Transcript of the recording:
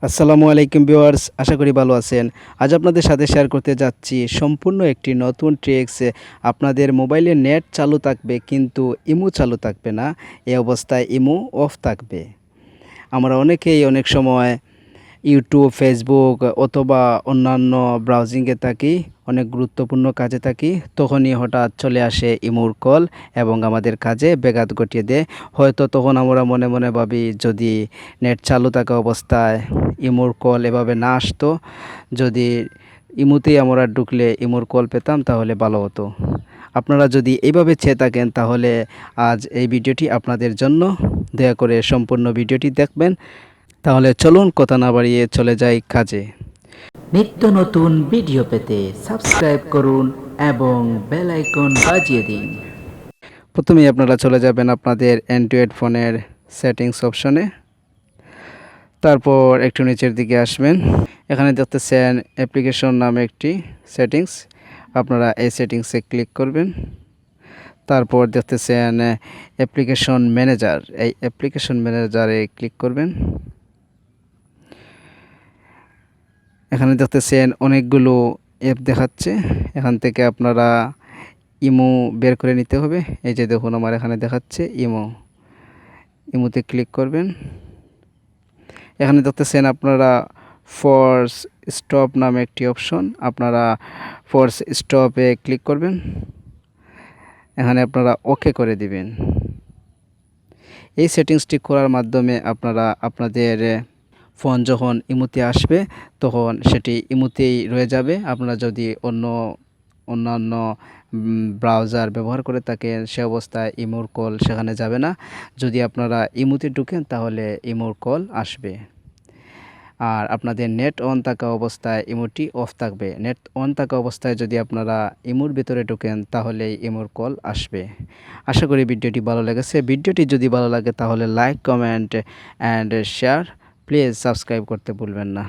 আসসালামু আলাইকুম ভিউয়ার্স, আশা করি ভালো আছেন। আজ আপনাদের সাথে শেয়ার করতে যাচ্ছি সম্পূর্ণ একটি নতুন ট্রিক্স। আপনাদের মোবাইলে নেট চালু থাকবে কিন্তু ইমো চালু থাকবে না। এই অবস্থায় ইমো অফ থাকবে। আমরা অনেকেই অনেক সময় ইউটিউব, ফেসবুক অথবা অন্যান্য ব্রাউজিংয়ে থাকি, অনেক গুরুত্বপূর্ণ কাজে থাকি। তখনই হঠাৎ চলে আসে ইমোর কল এবং আমাদের কাজে ব্যাঘাত ঘটিয়ে দেয়। হয়তো তখন আমরা মনে মনে ভাবি, যদি নেট চালু থাকা অবস্থায় ইমোর কল এভাবে না আসতো, যদি ইমোতেই আমরা ঢুকলে ইমোর কল পেতাম তাহলে ভালো হতো। আপনারা যদি এইভাবে চেয়ে থাকেন তাহলে আজ এই ভিডিওটি আপনাদের জন্য। দয়া করে সম্পূর্ণ ভিডিওটি দেখবেন। তাহলে চলুন কথা না বাড়িয়ে চলে যাই কাজে। নিত্য নতুন ভিডিও পেতে সাবস্ক্রাইব করুন এবং বেল আইকন বাজিয়ে দিন। প্রথমেই আপনারা চলে যাবেন আপনাদের অ্যান্ড্রয়েড ফোনের সেটিংস অপশনে। তারপর একটু নিচের দিকে আসবেন। এখানে দেখতেছেন অ্যাপ্লিকেশন নামে একটি সেটিংস। আপনারা এই সেটিংসে ক্লিক করবেন। তারপর দেখতেছেন অ্যাপ্লিকেশন ম্যানেজার। এই অ্যাপ্লিকেশন ম্যানেজারে ক্লিক করবেন। এখানে দেখতেছেন অনেকগুলো অ্যাপ দেখাচ্ছে। এখান থেকে আপনারা ইমো বের করে নিতে হবে। এই যে দেখুন, আমার এখানে দেখাচ্ছে ইমো। ইমোতে ক্লিক করবেন। এখানে দেখতেছেন আপনারা ফোর্স স্টপ নামে একটি অপশন। আপনারা ফোর্স স্টপে ক্লিক করবেন। এখানে আপনারা ওকে করে দিবেন। এই সেটিংসটি করার মাধ্যমে আপনারা আপনাদের ফোন যখন ইমোতে আসবে তখন সেটি ইমোতেই রয়ে যাবে। আপনারা যদি অন্যান্য ব্রাউজার ব্যবহার করে থাকেন, সে অবস্থায় ইমোর কল সেখানে যাবে না। যদি আপনারা ইমোতে ঢুকেন তাহলে ইমোর কল আসবে। আর আপনাদের নেট অন থাকা অবস্থায় ইমোটি অফ থাকবে। নেট অন থাকা অবস্থায় যদি আপনারা ইমোর ভিতরে ঢোকেন তাহলে ইমোর কল আসবে। আশা করি ভিডিওটি ভালো লেগেছে। ভিডিওটি যদি ভালো লাগে তাহলে like, comment and share. Please subscribe করতে ভুলবেন না।